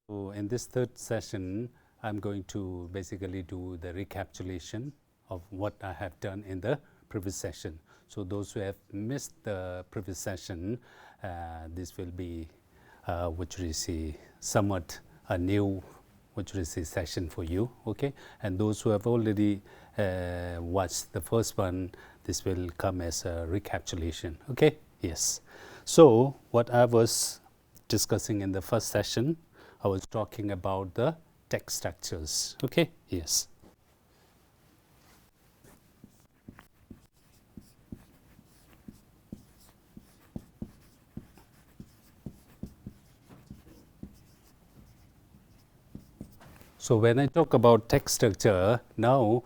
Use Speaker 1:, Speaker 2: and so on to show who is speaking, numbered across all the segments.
Speaker 1: So in this third session, I'm going to basically do the recapitulation of what I have done in the previous session. So those who have missed the previous session, this will be which we see somewhat a new which we see session for you, okay? And those who have already watched the first one, this will come as a recapitulation, okay? Yes. So what I was discussing in the first session, I was talking about the text structures, okay? Yes. So when I talk about text structure, now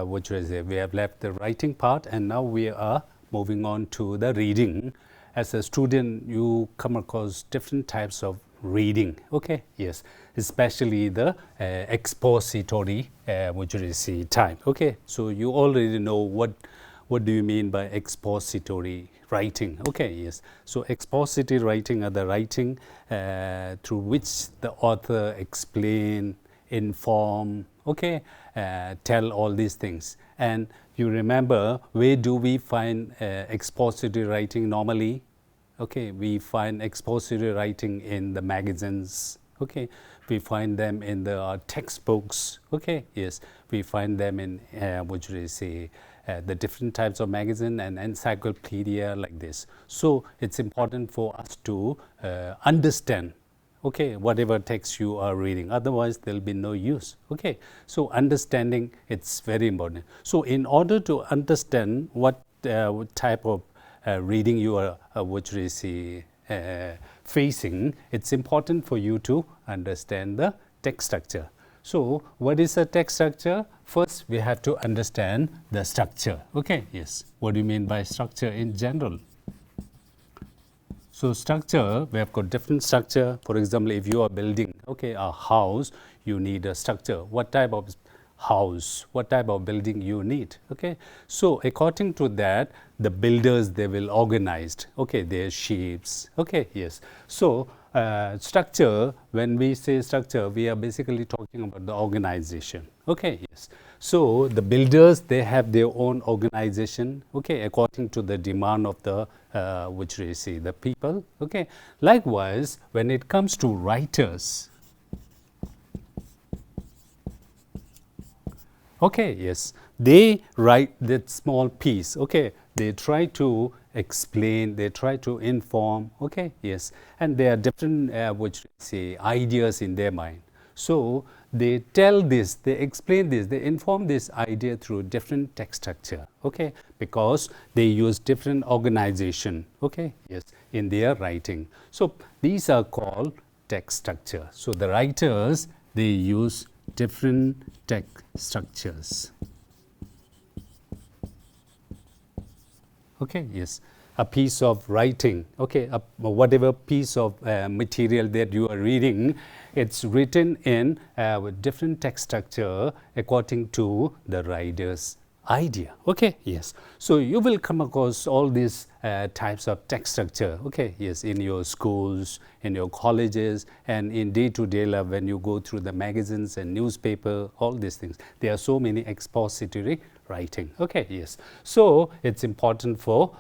Speaker 1: which is we have left the writing part and now we are moving on to the reading. As a student, you come across different types of reading, okay? Yes, especially the expository which is type, okay? So you already know what do you mean by expository writing, okay? Yes, so expository writing are the writing through which the author explain, inform, okay, tell all these things. And you remember, where do we find expository writing normally? Okay, we find expository writing in the magazines, okay, we find them in the textbooks, okay, yes, we find them in which we say the different types of magazine and encyclopedia like this. So it's important for us to understand, okay, whatever text you are reading, otherwise there'll be no use, okay? So understanding, it's very important. So in order to understand what type of reading you are which is facing, it's important for you to understand the text structure. So what is a text structure? First, we have to understand the structure, okay? Yes, what do you mean by structure in general? So structure, we have got different structure. For example, if you are building, okay, a house, you need a structure. What type of house, what type of building you need, okay? So according to that, the builders, they will organize, okay, their shapes, okay, yes. So structure, when we say structure, we are basically talking about the organization, okay, yes. So the builders, they have their own organization, okay, according to the demand of the which we see the people, okay. Likewise, when it comes to writers, okay, yes, they write that small piece, okay, they try to explain, they try to inform, okay, yes, and there are different which say ideas in their mind. So they tell this, they explain this, they inform this idea through different text structure, okay, because they use different organization, okay, yes, in their writing. So these are called text structure. So the writers, they use different text structures, okay, yes. A piece of writing, okay, whatever piece of material that you are reading, it's written in with different text structure according to the writer's idea, okay, yes. So you will come across all these types of text structure, okay, yes, in your schools, in your colleges, and in day-to-day life when you go through the magazines and newspaper, all these things. There are so many expository writing, okay, yes. So it's important for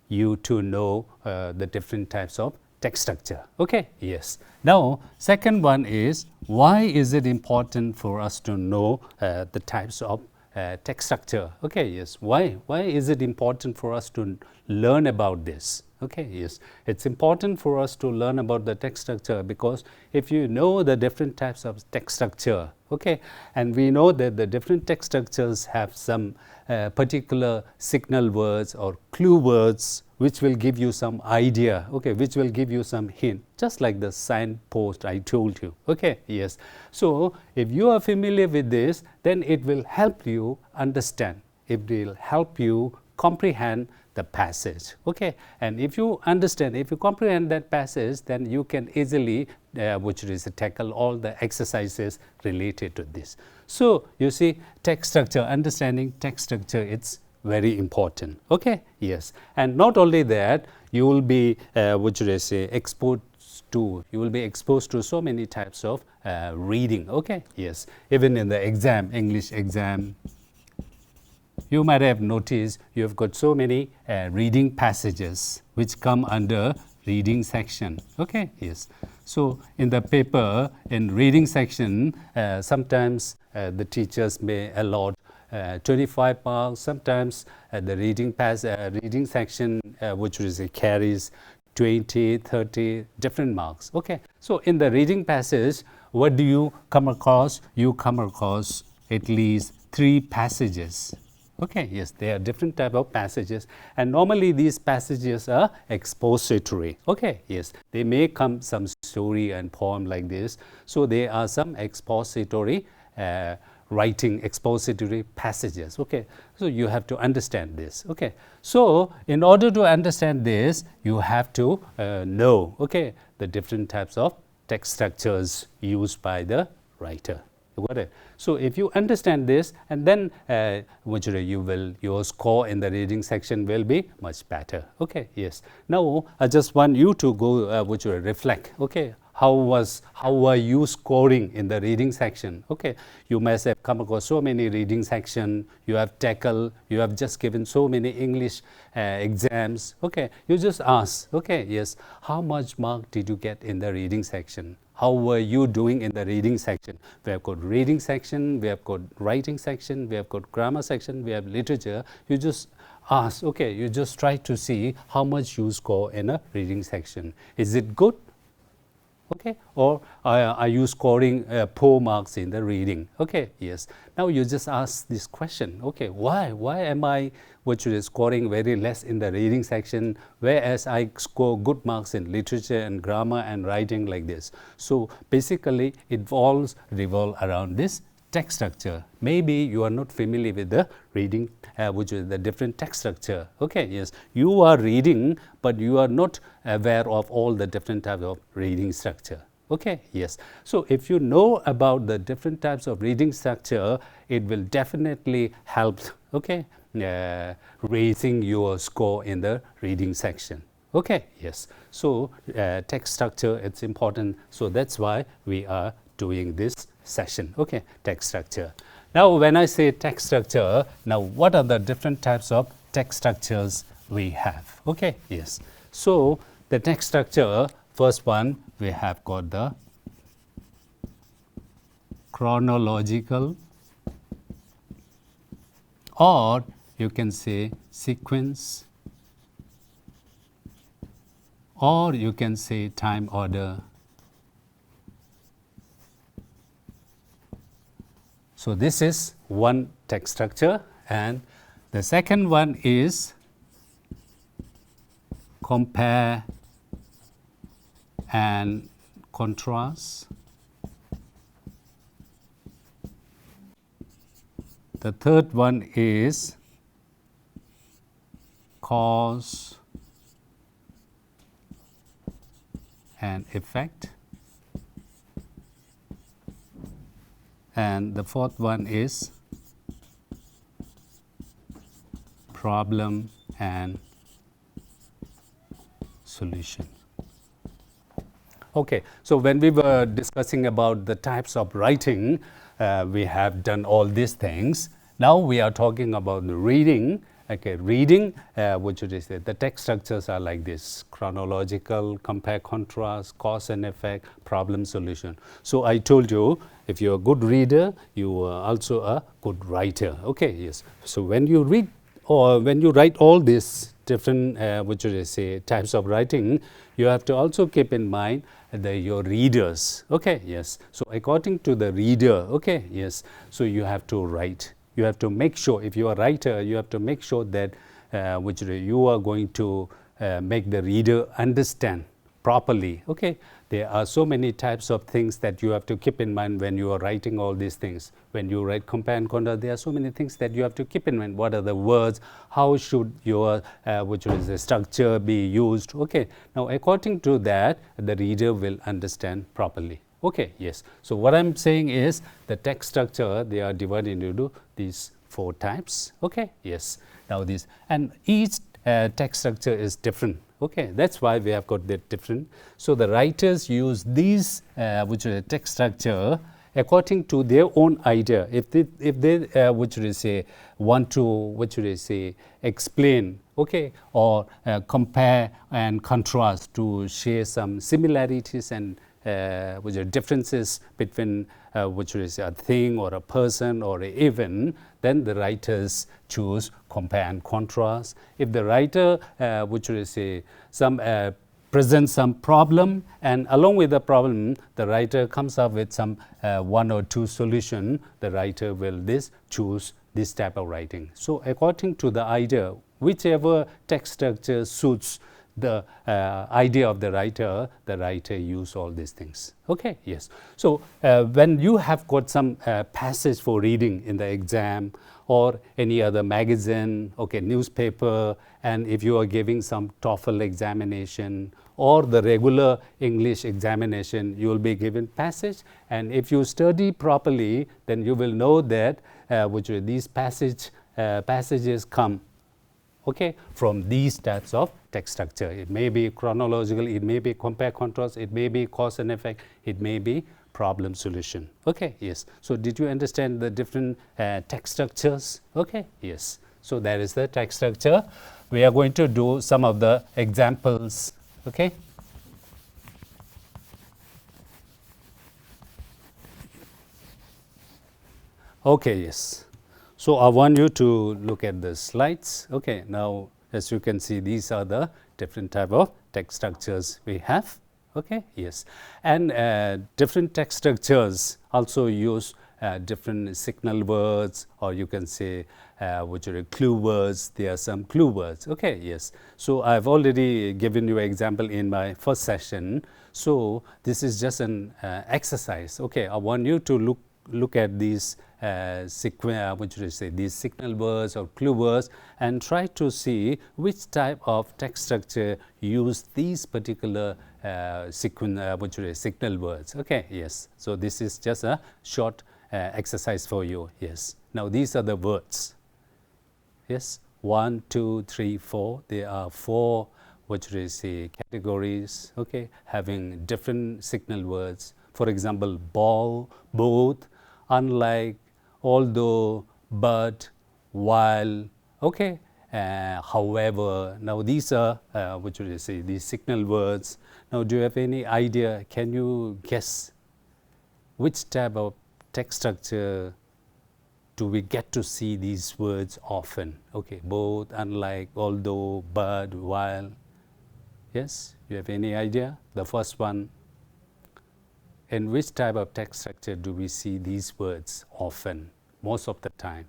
Speaker 1: you to know the different types of text structure, okay, yes. Now, second one is, why is it important for us to know the types of text structure, okay, yes. Why is it important for us to learn about this, okay, yes. It's important for us to learn about the text structure because if you know the different types of text structure, okay, and we know that the different text structures have some particular signal words or clue words which will give you some idea, okay, which will give you some hint, just like the signpost I told you, okay, yes. So if you are familiar with this, then it will help you understand, it will help you comprehend the passage, okay. And if you understand, if you comprehend that passage, then you can easily which is tackle all the exercises related to this. So you see, text structure, understanding text structure, it's very important, okay, yes. And not only that, you will be which is exposed exposed to. You will be exposed to so many types of reading. Okay, yes. Even in the exam, English exam, you might have noticed you have got so many reading passages which come under reading section. Okay, yes. So in the paper, in reading section, sometimes the teachers may allot 25 marks. Sometimes the reading section, which is carries 20, 30 different marks. Okay, so in the reading passage, what do you come across? You come across at least 3 passages. Okay, yes, there are different type of passages, and normally these passages are expository. Okay, yes, they may come some story and poem like this, so there are some expository writing, expository passages. Okay, so you have to understand this. Okay, so in order to understand this, you have to know, okay, the different types of text structures used by the writer. You got it? So if you understand this, and then your score in the reading section will be much better. Okay, yes. Now I just want you to go reflect. Okay, how were you scoring in the reading section? Okay, you must have come across so many reading section. You have tackled. You have just given so many English exams. Okay, you just ask. Okay, yes. How much mark did you get in the reading section? How were you doing in the reading section? We have got reading section, we have got writing section, we have got grammar section, we have literature. You just ask, okay, you just try to see how much you score in a reading section. Is it good? Okay, or are you scoring poor marks in the reading? Okay, yes. Now you just ask this question. Okay, why am I scoring very less in the reading section, whereas I score good marks in literature and grammar and writing like this? So basically, it revolve around this text structure. Maybe you are not familiar with the reading, which is the different text structure. Okay, yes, you are reading, but you are not aware of all the different types of reading structure. Okay, yes. So if you know about the different types of reading structure, it will definitely help, okay, raising your score in the reading section. Okay, yes. So text structure, it's important. So that's why we are doing this session. Okay, text structure. Now when I say text structure, now what are the different types of text structures we have? Okay, yes. So the text structure, first one, we have got the chronological, or you can say sequence, or you can say time order. So this is one text structure, and the second one is compare and contrast. The third one is cause and effect. And the fourth one is problem and solution. Okay, so when we were discussing about the types of writing, we have done all these things. Now we are talking about the reading. Okay, reading, which is the text structures are like this: chronological, compare, contrast, cause and effect, problem, solution. So I told you, if you're a good reader, you are also a good writer. Okay, yes. So when you read or when you write all these different, types of writing, you have to also keep in mind your readers. Okay, yes. So according to the reader, okay, yes. So you have to write. You have to make sure, if you are a writer, you have to make sure that you are going to make the reader understand properly. Okay, there are so many types of things that you have to keep in mind when you are writing all these things. When you write compare and contrast, there are so many things that you have to keep in mind. What are the words? How should your the structure be used? Okay, now according to that, the reader will understand properly. Okay, yes. So what I'm saying is the text structure, they are divided into these 4 types. Okay, yes. Now this, and each text structure is different. Okay, that's why we have got the different. So the writers use these, which is a text structure, according to their own idea. If they which would say want to, which would say explain, okay, or compare and contrast to share some similarities and which are differences between which is a thing or a person or an event, then the writers choose compare and contrast. If the writer which is say some presents some problem, and along with the problem the writer comes up with some one or two solution, the writer will choose this type of writing. So according to the idea, whichever text structure suits the idea of the writer use all these things. Okay, yes. So when you have got some passage for reading in the exam or any other magazine, okay, newspaper, and if you are giving some TOEFL examination or the regular English examination, you will be given passage, and if you study properly, then you will know that these passages come, okay, from these types of text structure. It may be chronological, it may be compare contrast, it may be cause and effect, it may be problem solution. Okay, yes. So did you understand the different text structures? Okay, yes. So that is the text structure. We are going to do some of the examples. Okay. Okay, yes. So I want you to look at the slides. Okay, now as you can see, these are the different type of text structures we have. Okay, yes. And different text structures also use different signal words, or you can say which are clue words. There are some clue words. Okay, yes. So I've already given you an example in my first session. So this is just an exercise. Okay, I want you to look at these these signal words or clue words and try to see which type of text structure use these particular signal words. Okay, yes. So this is just a short exercise for you. Yes. Now these are the words. Yes. 1, 2, 3, 4. There are 4 categories. Okay, having different signal words. For example, ball, both, unlike, although, but, while, okay, however. Now these are these signal words. Now do you have any idea? Can you guess which type of text structure do we get to see these words often? Okay, both, unlike, although, but, while. Yes, you have any idea? The first one. In which type of text structure do we see these words often, most of the time?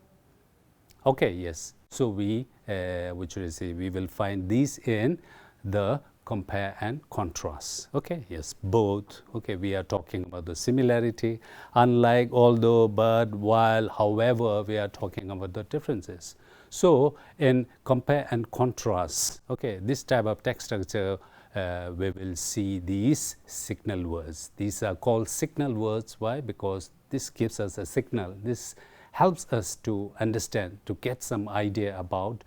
Speaker 1: Okay, yes. So we will find these in the compare and contrast. Okay, yes, both. Okay, we are talking about the similarity. Unlike, although, but, while, however, we are talking about the differences. So in compare and contrast, okay, this type of text structure, we will see these signal words. These are called signal words. Why? Because this gives us a signal. This helps us to understand, to get some idea about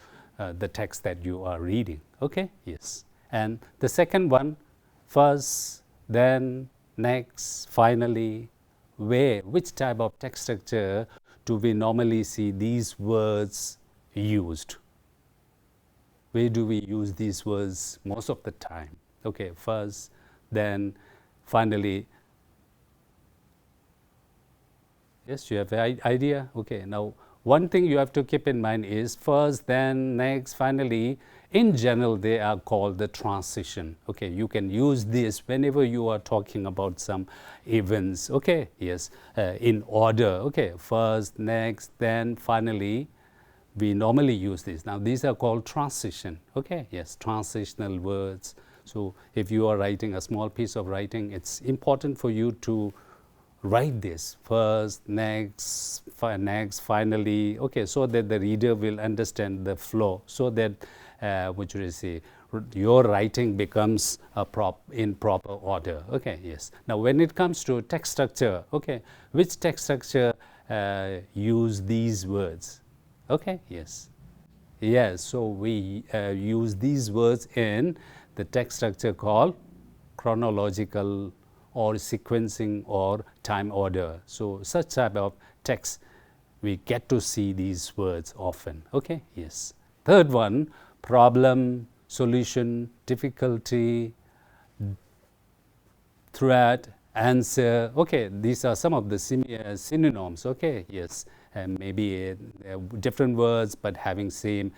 Speaker 1: the text that you are reading. Okay, yes. And the second one, first, then, next, finally, where, which type of text structure do we normally see these words used? Where do we use these words most of the time? Okay, first, then, finally. Yes, you have an idea? Okay, now one thing you have to keep in mind is first, then, next, finally. In general, they are called the transition. Okay, you can use this whenever you are talking about some events. Okay, yes, in order. Okay, first, next, then, finally. We normally use this. Now these are called transition. Okay, yes, transitional words. So if you are writing a small piece of writing, it's important for you to write this first, next, finally. Okay, so that the reader will understand the flow, so that your writing becomes in proper order. Okay, yes. Now when it comes to text structure, okay, which text structure use these words? Okay, yes. Yes, so we use these words in the text structure called chronological or sequencing or time order. So such type of text, we get to see these words often. Okay, yes. Third one, problem, solution, difficulty, threat, answer. Okay, these are some of the synonyms. Okay, yes, and maybe different words but having same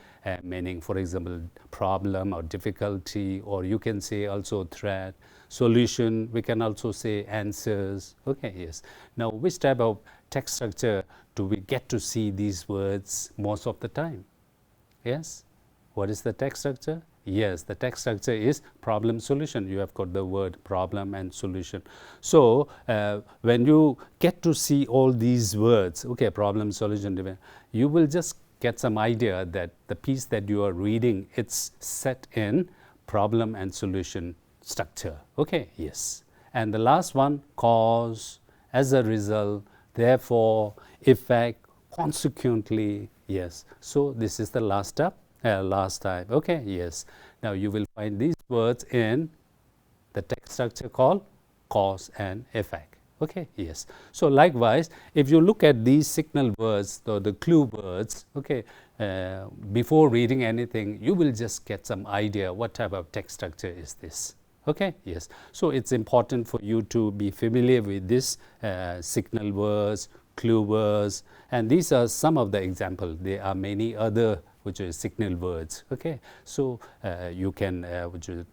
Speaker 1: meaning. For example, problem or difficulty, or you can say also threat, solution. We can also say answers. Okay, yes. Now, which type of text structure do we get to see these words most of the time? Yes. What is the text structure? Yes, the text structure is problem solution. You have got the word problem and solution. So when you get to see all these words, okay, problem, solution, you will just get some idea that the piece that you are reading, it's set in problem and solution structure. Okay, yes. And the last one, cause, as a result, therefore, effect, consequently, yes. So this is the last step. Last type. Okay, yes. Now you will find these words in the text structure called cause and effect. Okay, yes. So likewise, if you look at these signal words, the clue words, okay, before reading anything, you will just get some idea what type of text structure is this. Okay, yes. So it's important for you to be familiar with this signal words, clue words, and these are some of the examples. There are many other which is signal words. Okay, so you can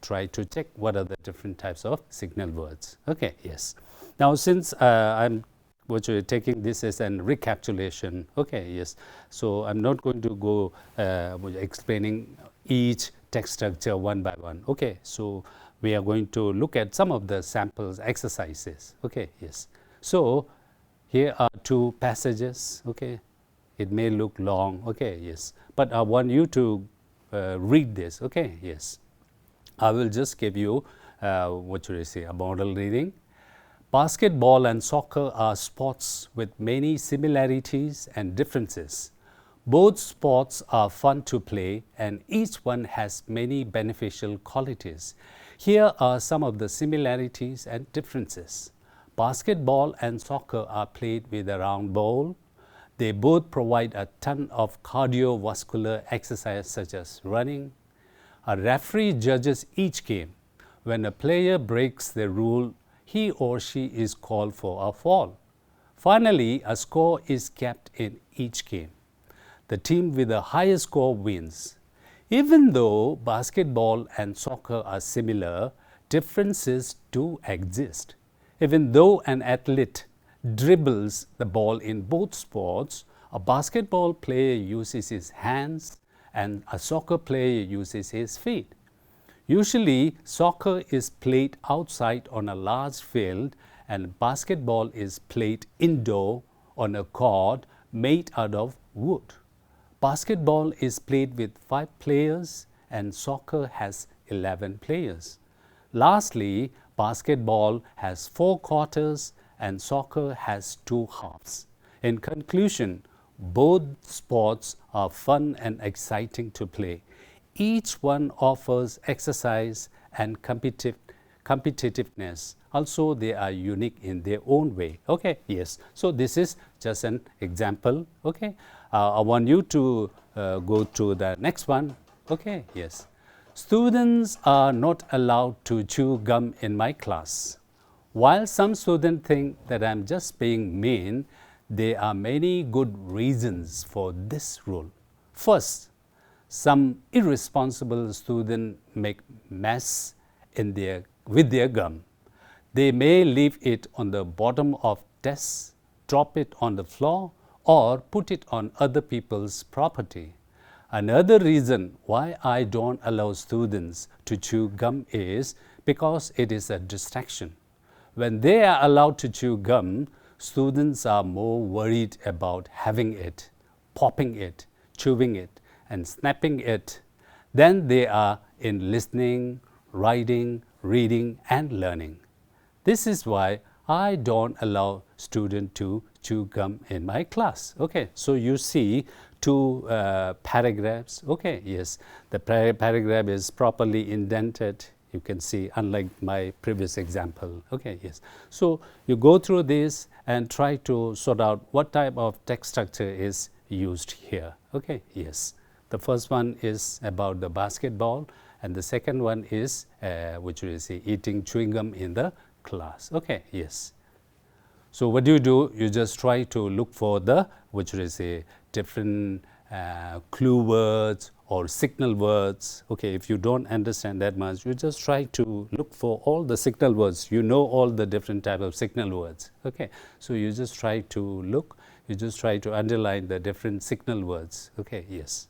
Speaker 1: try to check what are the different types of signal words. Okay, yes. Now, since I'm taking this as an recapitulation, okay, yes. So I'm not going to go explaining each text structure one by one. Okay, so we are going to look at some of the samples exercises. Okay, yes. So here are two passages. Okay. It may look long, okay, yes. But I want you to read this, okay, yes. I will just give you, a model reading. Basketball and soccer are sports with many similarities and differences. Both sports are fun to play and each one has many beneficial qualities. Here are some of the similarities and differences. Basketball and soccer are played with a round ball. They both provide a ton of cardiovascular exercise such as running. A referee judges each game. When a player breaks the rule, he or she is called for a foul. Finally, a score is kept in each game. The team with the highest score wins. Even though basketball and soccer are similar, differences do exist. Even though an athlete dribbles the ball in both sports, a basketball player uses his hands and a soccer player uses his feet. Usually, soccer is played outside on a large field and basketball is played indoor on a court made out of wood. Basketball is played with 5 players and soccer has 11 players. Lastly, basketball has 4 quarters and soccer has 2 halves. In conclusion, both sports are fun and exciting to play. Each one offers exercise and competitiveness. Also, they are unique in their own way. Okay, yes. So this is just an example. Okay, I want you to go to the next one. Okay, yes. Students are not allowed to chew gum in my class. While some students think that I'm just being mean, there are many good reasons for this rule. First, some irresponsible students make mess with their gum. They may leave it on the bottom of desks, drop it on the floor, or put it on other people's property. Another reason why I don't allow students to chew gum is because it is a distraction. When they are allowed to chew gum, students are more worried about having it, popping it, chewing it, and snapping it than they are in listening, writing, reading, and learning. This is why I don't allow students to chew gum in my class. Okay, so you see 2 paragraphs. Okay, yes, the paragraph is properly indented. you can see, unlike my previous example. Okay, yes. So you go through this and try to sort out what type of text structure is used here. Okay, yes. The first one is about the basketball, and the second one is which we say eating chewing gum in the class. Okay, yes. So what do? You just try to look for the which we say different clue words or signal words. Okay, if you don't understand that much, you just try to look for all the signal words. You know all the different type of signal words. Okay, so you just try to look, you just try to underline the different signal words. Okay, yes.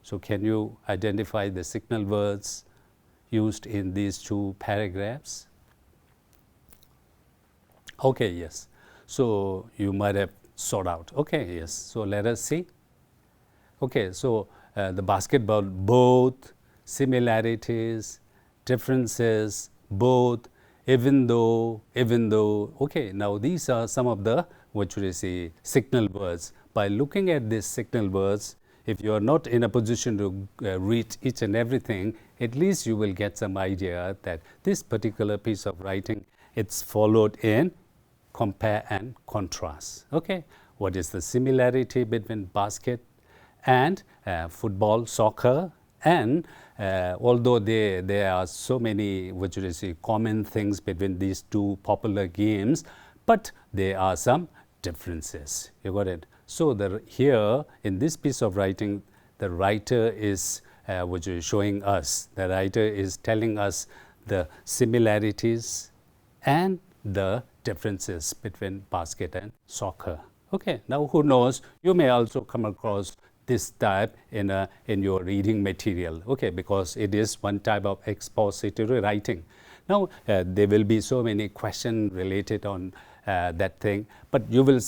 Speaker 1: So can you identify the signal words used in these two paragraphs? Okay, yes. So you might have sought out. Okay, yes. So let us see. Okay, so the basketball, both, similarities, differences, both, even though. Okay, now these are some of the what should I say signal words. By looking at these signal words, if you are not in a position to read each and everything, at least you will get some idea that this particular piece of writing, it's followed in compare and contrast. Okay, what is the similarity between basket and football, soccer, and although there are so many which you say common things between these two popular games, but there are some differences. You got it? So here in this piece of writing, the writer is which is showing us, the writer is telling us the similarities and the differences between basket and soccer. Okay, now who knows, you may also come across this type in your reading material, okay, because it is one type of expository writing. Now there will be so many questions related on that thing, but you will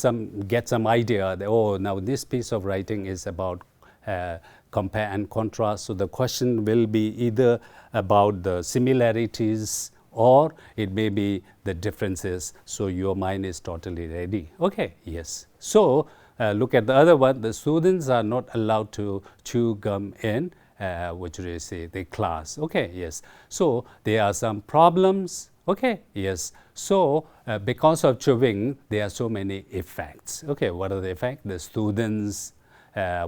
Speaker 1: get some idea that, oh, now this piece of writing is about compare and contrast. So the question will be either about the similarities or it may be the differences. So your mind is totally ready. Okay, yes. So look at the other one. The students are not allowed to chew gum in which we say the class. Okay, yes. So there are some problems. Okay, yes. So because of chewing, there are so many effects. Okay, what are the effects? The students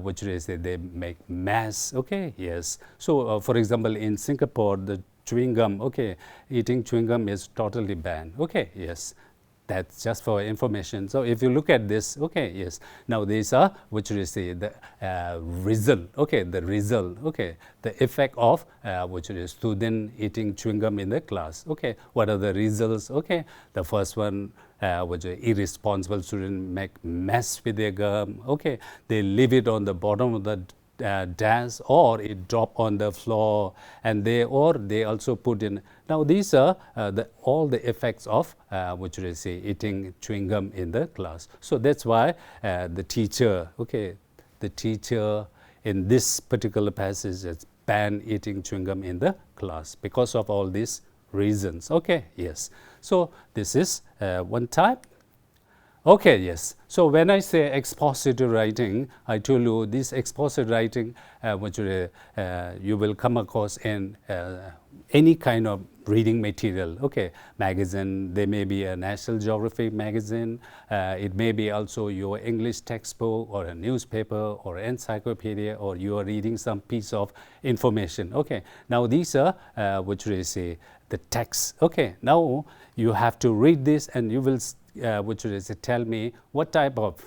Speaker 1: which we say they make mess. Okay, yes. So for example, in Singapore, the chewing gum, okay, eating chewing gum is totally banned. Okay, yes. That's just for information. So if you look at this, okay, yes. Now these are which we say the result. Okay, the result. Okay, the effect of which is student eating chewing gum in the class. Okay, what are the results? Okay, the first one, which is irresponsible student make mess with their gum. Okay, they leave it on the bottom of the dash or it drop on the floor, and they also put in. Now these are all the effects of which we say eating chewing gum in the class. So that's why the teacher in this particular passage has banned eating chewing gum in the class because of all these reasons. Okay, yes. So this is one type. Okay, yes. So when I say expository writing, I told you this expository writing, which you will come across in any kind of reading material. Okay, magazine, there may be a National Geographic magazine, it may be also your English textbook or a newspaper or encyclopedia, or you are reading some piece of information. Okay, now these are which we say the text. Okay, now you have to read this and you will which is tell me what type of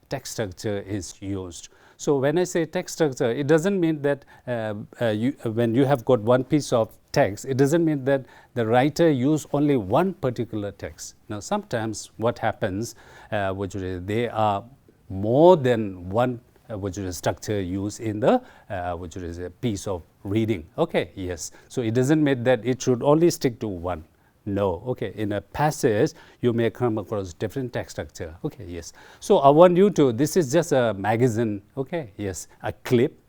Speaker 1: text structure is used. So when I say text structure, it doesn't mean that when you have got one piece of text, it doesn't mean that the writer used only one particular text. Now sometimes what happens, which is there are more than one which is structure used in the which is a piece of reading. Okay, yes. So it doesn't mean that it should only stick to one. No, okay, in a passage, you may come across different text structure. Okay, yes. So I want you to, this is just a magazine, okay, yes, a clip.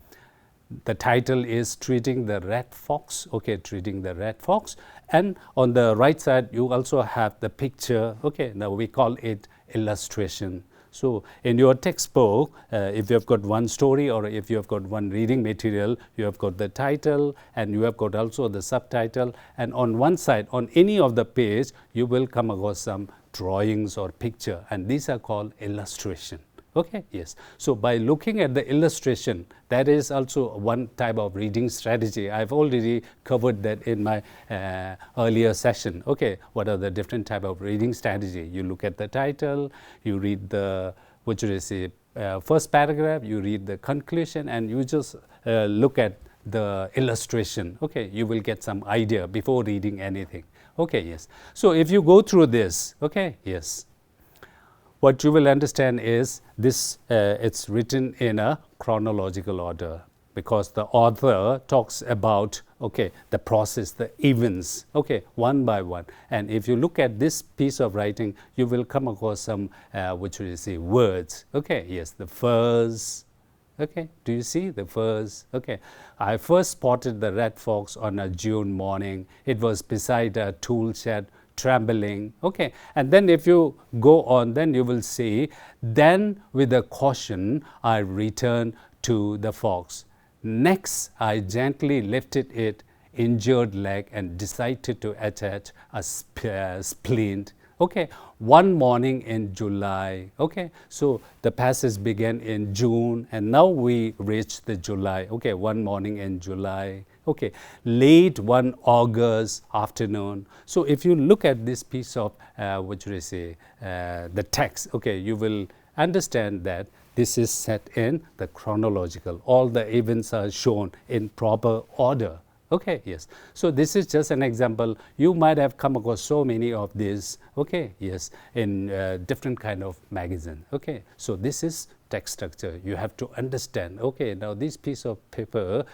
Speaker 1: The title is Treating the Red Fox, okay, Treating the Red Fox. And on the right side, you also have the picture, okay, now we call it illustration. So in your textbook, if you have got one story or if you have got one reading material, you have got the title and you have got also the subtitle, and on one side, on any of the page, you will come across some drawings or picture, and these are called illustration. Okay, yes. So by looking at the illustration, that is also one type of reading strategy. I've already covered that in my earlier session. Okay, what are the different type of reading strategy? You look at the title, you read the, first paragraph, you read the conclusion, and you just look at the illustration. Okay, you will get some idea before reading anything. Okay, yes. So if you go through this, okay, yes, what you will understand is this, it's written in a chronological order because the author talks about, okay, the process, the events, okay, one by one. And if you look at this piece of writing, you will come across some, words. Okay, yes, the first. Okay, do you see the first? Okay, I first spotted the red fox on a June morning. It was beside a tool shed, trembling. Okay, and then if you go on, then you will see, then with a caution I returned to the fox. Next I gently lifted its injured leg and decided to attach a splint. Okay, one morning in July. Okay, so the passage began in June and now we reached the July. Okay, one morning in July. Okay, late one August afternoon. So if you look at this piece of the text, okay, you will understand that this is set in the chronological. All the events are shown in proper order. Okay, yes. So this is just an example. You might have come across so many of these, okay, yes, in different kind of magazine. Okay, so this is text structure. You have to understand, okay, now this piece of paper,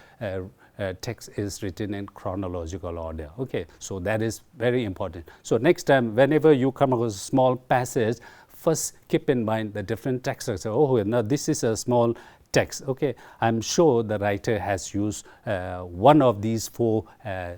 Speaker 1: text is written in chronological order. Okay, so that is very important. So next time, whenever you come across a small passage, first keep in mind the different text structure. Oh, now this is a small text. Okay, I'm sure the writer has used one of these four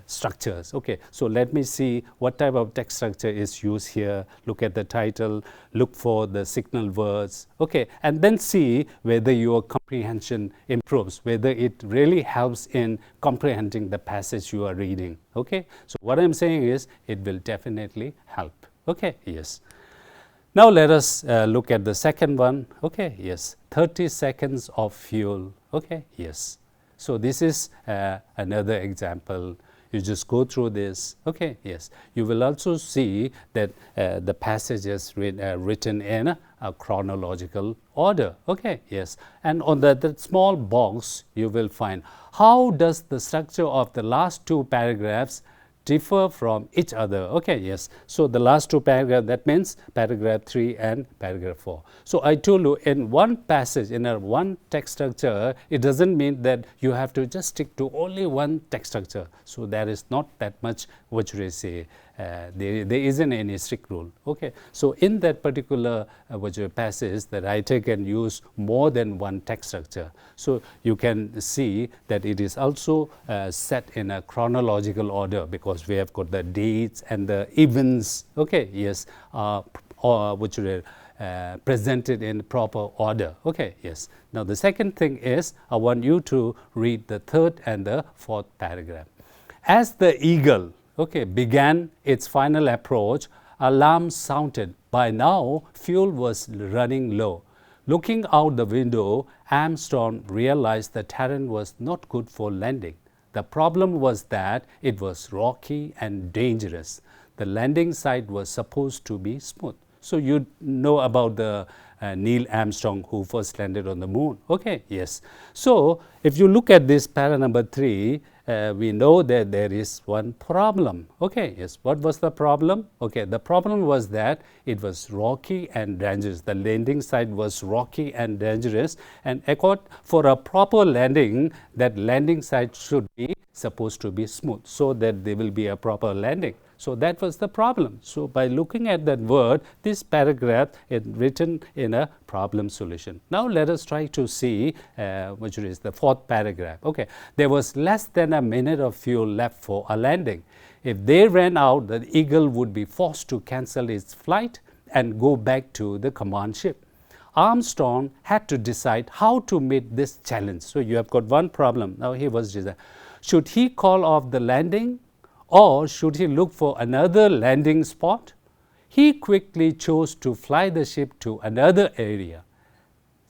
Speaker 1: structures. Okay, so let me see what type of text structure is used here. Look at the title, look for the signal words. Okay, and then see whether your comprehension improves, whether it really helps in comprehending the passage you are reading. Okay, so what I'm saying is it will definitely help. Okay, yes. Now let us look at the second one. Okay, yes, 30 seconds of fuel. Okay, yes. So this is another example. You just go through this. Okay, yes. You will also see that the passage is written in a chronological order. Okay, yes. And on that small box, you will find how does the structure of the last two paragraphs differ from each other. Okay, yes. So the last two paragraphs, that means paragraph 3 and paragraph 4. So I told you in one passage, in a one text structure, it doesn't mean that you have to just stick to only one text structure. So there is not that much, there isn't any strict rule. Okay, so in that particular passage, the writer can use more than one text structure. So you can see that it is also set in a chronological order because we have got the dates and the events. Okay, yes, presented in proper order. Okay, yes. Now the second thing is I want you to read the third and the fourth paragraph. As the eagle, okay, began its final approach, alarm sounded. By now, fuel was running low. Looking out the window, Armstrong realized the terrain was not good for landing. The problem was that it was rocky and dangerous. The landing site was supposed to be smooth. So you know about the Neil Armstrong who first landed on the moon. Okay, yes. So if you look at this para number 3, we know that there is one problem. Okay, yes. What was the problem? Okay, the problem was that it was rocky and dangerous. The landing site was rocky and dangerous, and for a proper landing, that landing site should be supposed to be smooth so that there will be a proper landing. So that was the problem. So by looking at that word, this paragraph is written in a problem solution. Now let us try to see which is the fourth paragraph. Okay, there was less than a minute of fuel left for a landing. If they ran out, the eagle would be forced to cancel its flight and go back to the command ship. Armstrong had to decide how to meet this challenge. So you have got one problem. Now he was deciding, should he call off the landing or should he look for another landing spot? He quickly chose to fly the ship to another area.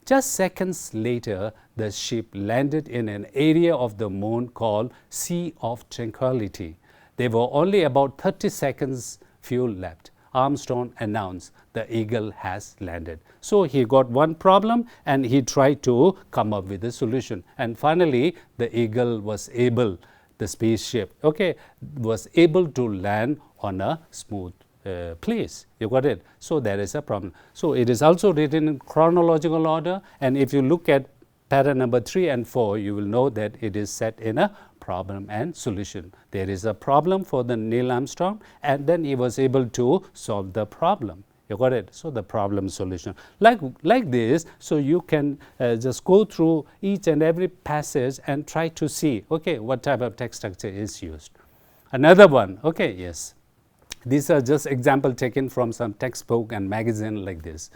Speaker 1: Just seconds later, the ship landed in an area of the moon called Sea of Tranquility. There were only about 30 seconds fuel left. Armstrong announced, the Eagle has landed. So he got one problem and he tried to come up with a solution. And finally, the Eagle was able, the spaceship, was able to land on a smooth place. You got it? So there is a problem. So it is also written in chronological order, and if you look at para number 3 and 4, you will know that it is set in a problem and solution. There is a problem for the Neil Armstrong, and then he was able to solve the problem. You got it? So the problem solution. Like this, so you can just go through each and every passage and try to see, what type of text structure is used. Another one, yes. These are just example taken from some textbook and magazine like this.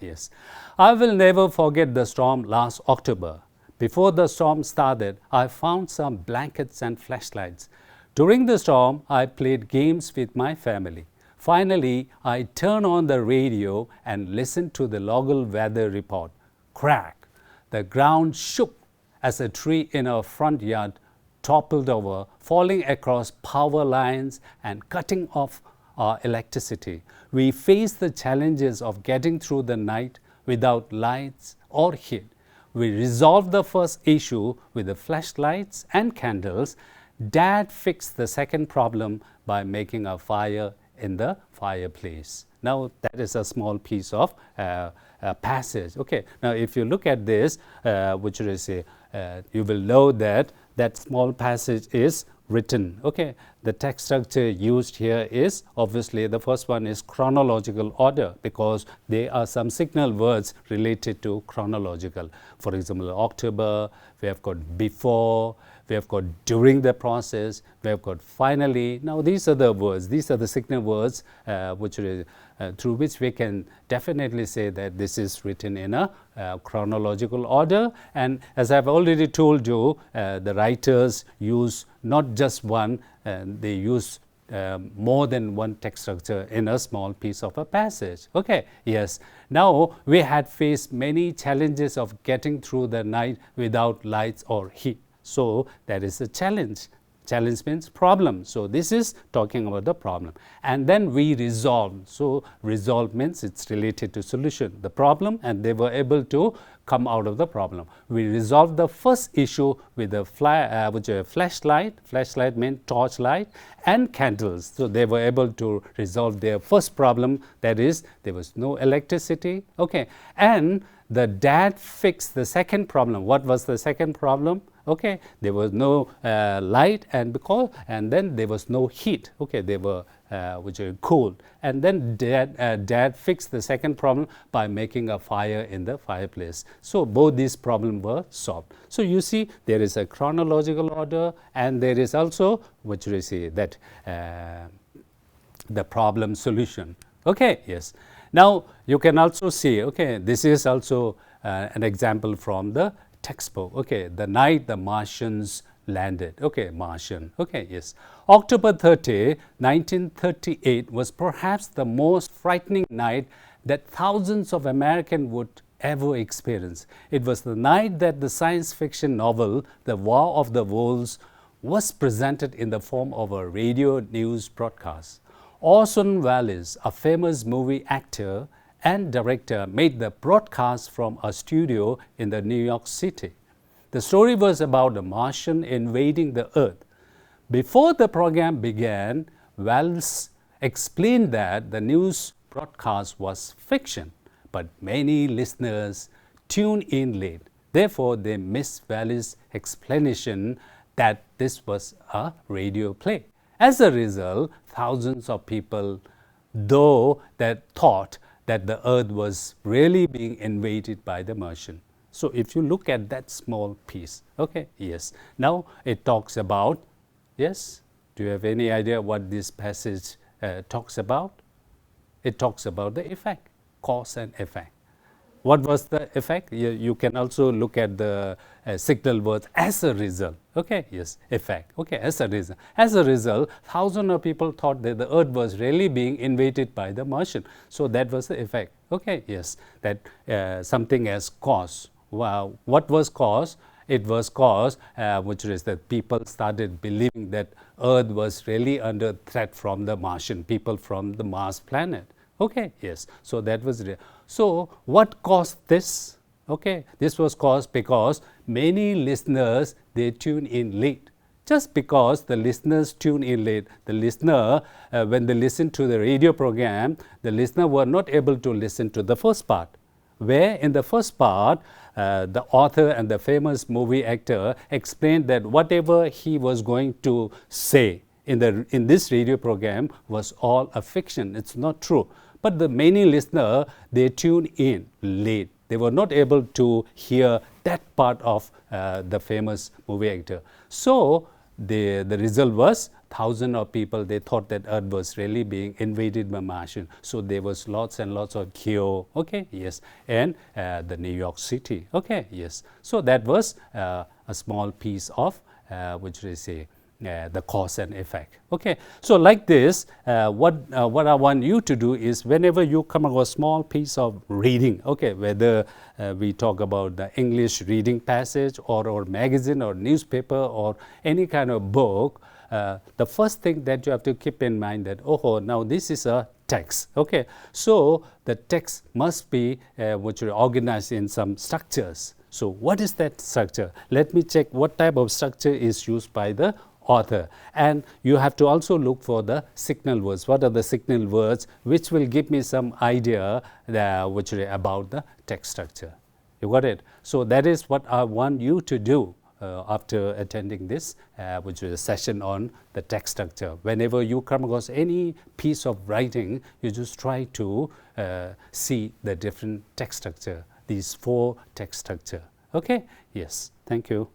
Speaker 1: Yes. I will never forget the storm last October. Before the storm started, I found some blankets and flashlights. During the storm, I played games with my family. Finally, I turned on the radio and listened to the local weather report. Crack! The ground shook as a tree in our front yard toppled over, falling across power lines and cutting off our electricity. We faced the challenges of getting through the night without lights or heat. We resolved the first issue with the flashlights and candles. Dad fixed the second problem by making a fire in the fireplace. Now that is a small piece of passage. Now if you look at this, which is you will know that that small passage is written. The text structure used here is obviously the first one is chronological order because there are some signal words related to chronological. For example, October, we have got before, we have got during the process, we have got finally. Now these are the words, these are the signal words through which we can definitely say that this is written in a chronological order. And as I've already told you, the writers use not just one, they use more than one text structure in a small piece of a passage. Yes. Now we had faced many challenges of getting through the night without lights or heat. So that is a challenge. Challenge means problem. So this is talking about the problem. And then we resolved. So resolve means it's related to solution, the problem, and they were able to come out of the problem. We resolved the first issue with a flashlight. Flashlight means torchlight, and candles. So they were able to resolve their first problem, that is there was no electricity. And the dad fixed the second problem. What was the second problem? There was no light, and then there was no heat. They were which are cold. And then dad fixed the second problem by making a fire in the fireplace. So both these problems were solved. So you see there is a chronological order, and there is also which we see that the problem solution. Yes. Now you can also see, this is also an example from the textbook. The night the Martians landed. Martian. Yes. October 30, 1938 was perhaps the most frightening night that thousands of Americans would ever experience. It was the night that the science fiction novel The War of the Worlds was presented in the form of a radio news broadcast. Orson Welles, a famous movie actor and director, made the broadcast from a studio in the New York City. The story was about a Martian invading the Earth. Before the program began, Welles explained that the news broadcast was fiction, but many listeners tuned in late. Therefore, they missed Welles' explanation that this was a radio play. As a result, thousands of people, though, that thought that the Earth was really being invaded by the Martian. So if you look at that small piece, yes. Now it talks about, yes, do you have any idea what this passage talks about? It talks about the effect, cause and effect. what was the effect? You can also look at the signal words as a result. Okay, yes, effect. Okay, as a result. As a result, thousands of people thought that the earth was really being invaded by the Martian. So that was the effect. Okay, yes, that something as cause. Wow, what was cause? It was cause, which is that people started believing that earth was really under threat from the Martian, people from the Mars planet. Okay, yes, so that was real. So what caused this? Okay, this was caused because many listeners, they tune in late. Just because the listeners tune in late, the listener, when they listen to the radio program, the listener were not able to listen to the first part. Where in the first part, the author and the famous movie actor explained that whatever he was going to say in this radio program was all a fiction. It's not true. But the many listeners, they tuned in late. They were not able to hear that part of the famous movie actor. So the result was thousands of people, they thought that earth was really being invaded by Martian. So there was lots and lots of chaos. Okay, yes, and the New York City. Okay, yes. So that was a small piece of which they say the cause and effect. Okay, so like this, what I want you to do is whenever you come across a small piece of reading, okay, whether we talk about the English reading passage or magazine or newspaper or any kind of book, the first thing that you have to keep in mind that, oh, now this is a text. Okay, so the text must be which are organized in some structures. So what is that structure? Let me check what type of structure is used by the author, and you have to also look for the signal words. What are the signal words which will give me some idea which about the text structure? You got it? So that is what I want you to do after attending this which is a session on the text structure. Whenever you come across any piece of writing, you just try to see the different text structure, these 4 text structure. Okay, yes, thank you.